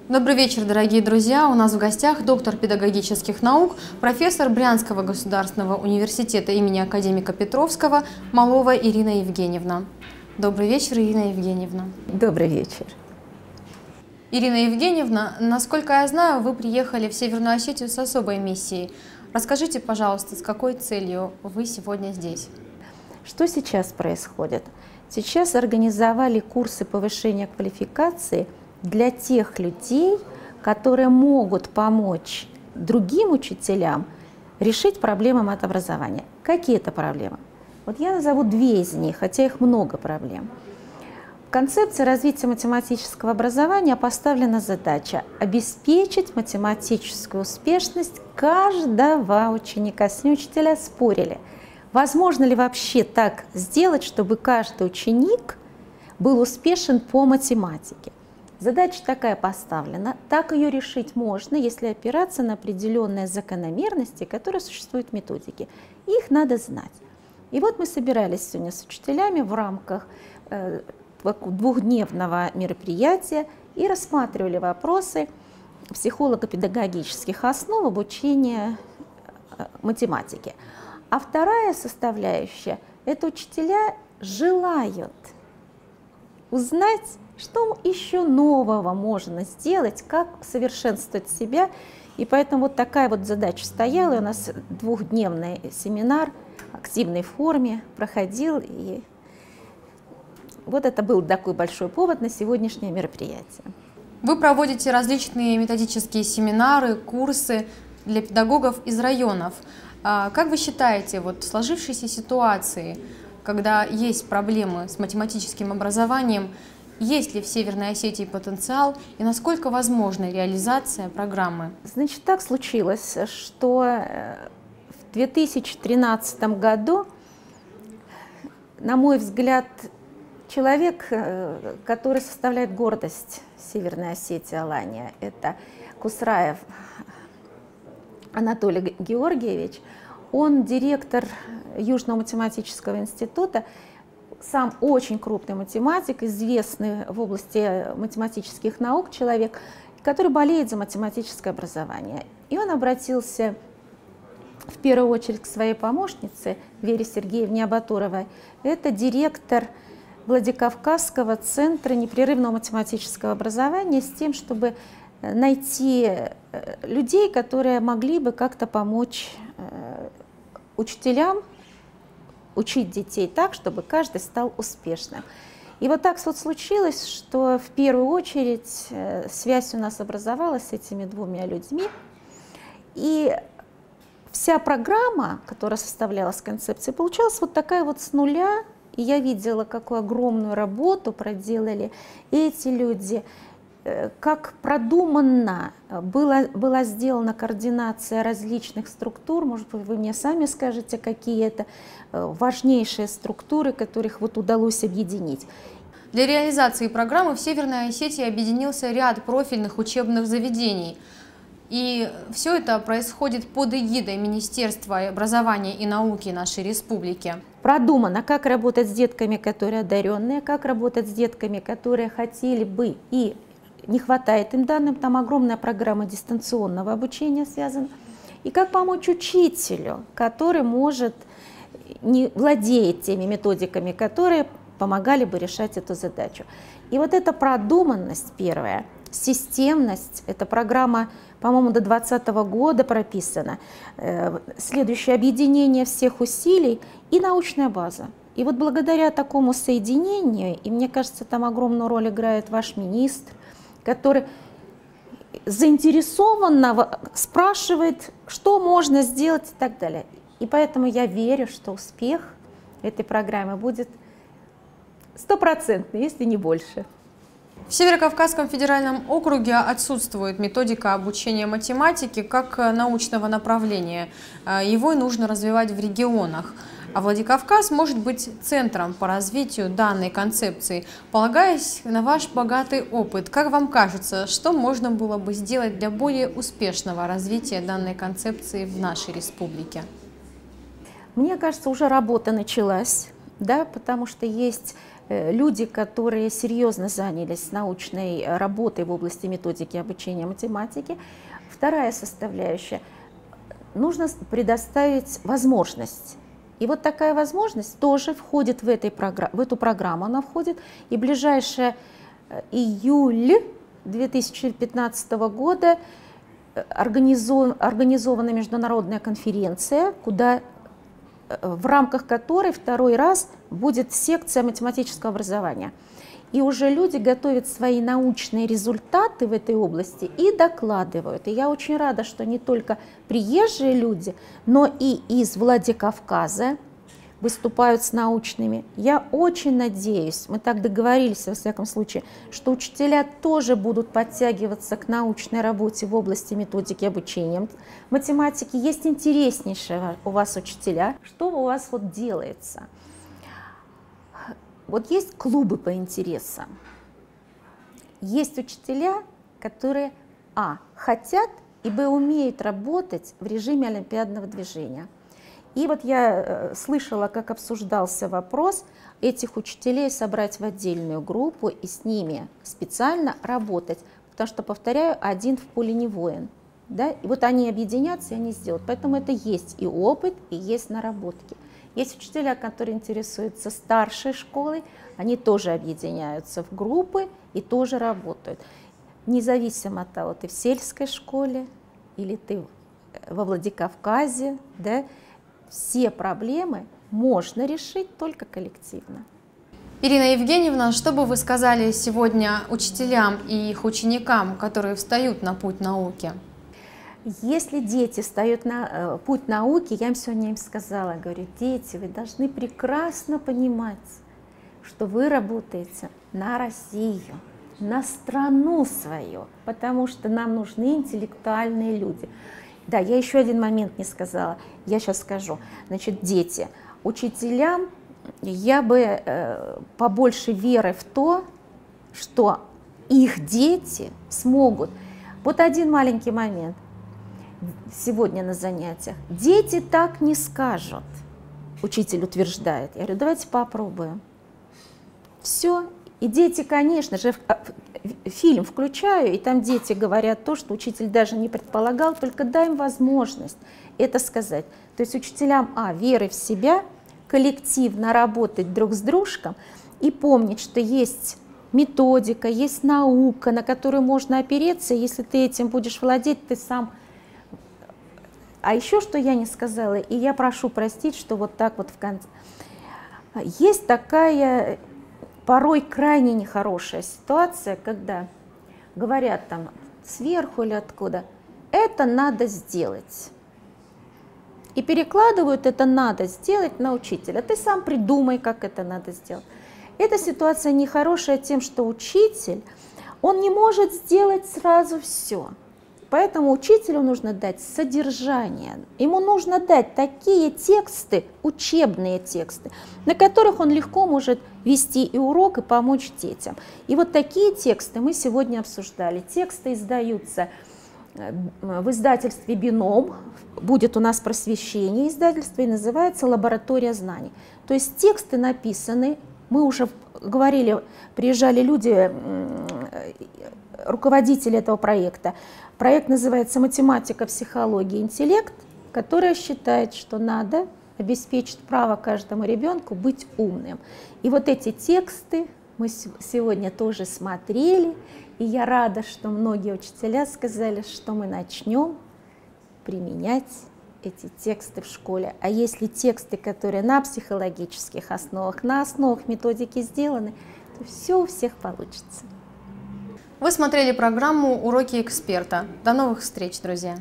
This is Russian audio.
Добрый вечер, дорогие друзья! У нас в гостях доктор педагогических наук, профессор Брянского государственного университета имени академика Петровского Малова Ирина Евгеньевна. Добрый вечер, Ирина Евгеньевна. Добрый вечер. Ирина Евгеньевна, насколько я знаю, вы приехали в Северную Осетию с особой миссией. Расскажите, пожалуйста, с какой целью вы сегодня здесь? Что сейчас происходит? Сейчас организовали курсы повышения квалификации для тех людей, которые могут помочь другим учителям решить проблемы матобразования. Какие это проблемы? Вот я назову две из них, хотя их много проблем. В концепции развития математического образования поставлена задача обеспечить математическую успешность каждого ученика. С ним учителя спорили, возможно ли вообще так сделать, чтобы каждый ученик был успешен по математике. Задача такая поставлена, так ее решить можно, если опираться на определенные закономерности, которые существуют в методике. Их надо знать. И вот мы собирались сегодня с учителями в рамках двухдневного мероприятия и рассматривали вопросы психолого-педагогических основ обучения математике. А вторая составляющая – это учителя желают узнать, что еще нового можно сделать, как совершенствовать себя. И поэтому вот такая вот задача стояла. И у нас двухдневный семинар в активной форме проходил. И вот это был такой большой повод на сегодняшнее мероприятие. Вы проводите различные методические семинары, курсы для педагогов из районов. Как вы считаете, вот в сложившейся ситуации, когда есть проблемы с математическим образованием, есть ли в Северной Осетии потенциал и насколько возможна реализация программы? Значит, так случилось, что в 2013 году, на мой взгляд, человек, который составляет гордость Северной Осетии, Алания, это Кусраев Анатолий Георгиевич, он директор Южного математического института, сам очень крупный математик, известный в области математических наук человек, который болеет за математическое образование. И он обратился в первую очередь к своей помощнице Вере Сергеевне Абатуровой. Это директор Владикавказского центра непрерывного математического образования, с тем, чтобы найти людей, которые могли бы как-то помочь учителям учить детей так, чтобы каждый стал успешным. И вот так вот случилось, что в первую очередь связь у нас образовалась с этими двумя людьми. И вся программа, которая составлялась концепцией, получалась вот такая вот с нуля. И я видела, какую огромную работу проделали эти люди, как продуманно была сделана координация различных структур. Может быть, вы мне сами скажете, какие это важнейшие структуры, которых вот удалось объединить. Для реализации программы в Северной Осетии объединился ряд профильных учебных заведений. И все это происходит под эгидой Министерства образования и науки нашей республики. Продумано, как работать с детками, которые одаренные, как работать с детками, которые хотели бы и не хватает им данным, там огромная программа дистанционного обучения связана. И как помочь учителю, который не владеет теми методиками, которые помогали бы решать эту задачу. И вот эта продуманность первая, системность, эта программа, по-моему, до 2020 года прописана, следующее объединение всех усилий и научная база. И вот благодаря такому соединению, и мне кажется, там огромную роль играет ваш министр, который заинтересованно спрашивает, что можно сделать и так далее. И поэтому я верю, что успех этой программы будет стопроцентный, если не больше. В Северо-Кавказском федеральном округе отсутствует методика обучения математике как научного направления. Его нужно развивать в регионах. А Владикавказ может быть центром по развитию данной концепции. Полагаясь на ваш богатый опыт, как вам кажется, что можно было бы сделать для более успешного развития данной концепции в нашей республике? Мне кажется, уже работа началась, да, потому что есть люди, которые серьезно занялись научной работой в области методики обучения математике. Вторая составляющая – нужно предоставить возможность. И вот такая возможность тоже входит в эту программу, она входит, и ближайшее июль 2015 года организована международная конференция, в рамках которой второй раз будет секция математического образования. И уже люди готовят свои научные результаты в этой области и докладывают. И я очень рада, что не только приезжие люди, но и из Владикавказа выступают с научными. Я очень надеюсь, мы так договорились, во всяком случае, что учителя тоже будут подтягиваться к научной работе в области методики обучения математики. Есть интереснейшие у вас учителя. Что у вас вот делается? Вот есть клубы по интересам. Есть учителя, которые хотят и умеют работать в режиме олимпиадного движения. И вот я слышала, как обсуждался вопрос этих учителей собрать в отдельную группу и с ними специально работать, потому что, повторяю, один в поле не воин. Да? И вот они объединятся, и они сделают. Поэтому это есть и опыт, и есть наработки. Есть учителя, которые интересуются старшей школой, они тоже объединяются в группы и тоже работают. Независимо от того, ты в сельской школе или ты во Владикавказе, да, все проблемы можно решить только коллективно. Ирина Евгеньевна, что бы вы сказали сегодня учителям и их ученикам, которые встают на путь науки? Если дети встают на путь науки, я им сегодня сказала, говорю, дети, вы должны прекрасно понимать, что вы работаете на Россию, на страну свою, потому что нам нужны интеллектуальные люди. Да, я еще один момент не сказала, я сейчас скажу. Значит, дети, учителям я бы побольше веры в то, что их дети смогут. Вот один маленький момент. Сегодня на занятиях. Дети так не скажут, учитель утверждает. Я говорю, давайте попробуем. Все. И дети, конечно же, фильм включаю, и там дети говорят то, что учитель даже не предполагал, только дай им возможность это сказать. То есть учителям, веры в себя, коллективно работать друг с дружкой и помнить, что есть методика, есть наука, на которую можно опереться, если ты этим будешь владеть, ты сам... А еще что я не сказала, и я прошу простить, что вот так вот в конце. Есть такая порой крайне нехорошая ситуация, когда говорят там сверху или откуда, это надо сделать. И перекладывают это надо сделать на учителя. Ты сам придумай, как это надо сделать. Эта ситуация нехорошая тем, что учитель, он не может сделать сразу все. Поэтому учителю нужно дать содержание, ему нужно дать такие тексты, учебные тексты, на которых он легко может вести и урок, и помочь детям. И вот такие тексты мы сегодня обсуждали. Тексты издаются в издательстве «Бином», будет у нас просвещение издательство, и называется «Лаборатория знаний». То есть тексты написаны, мы уже говорили, приезжали люди, руководители этого проекта. Проект называется «Математика, психология, интеллект», которая считает, что надо обеспечить право каждому ребенку быть умным. И вот эти тексты мы сегодня тоже смотрели, и я рада, что многие учителя сказали, что мы начнем применять эти тексты в школе. А если тексты, которые на психологических основах, на основах методики сделаны, то все у всех получится. Вы смотрели программу «Уроки эксперта». До новых встреч, друзья!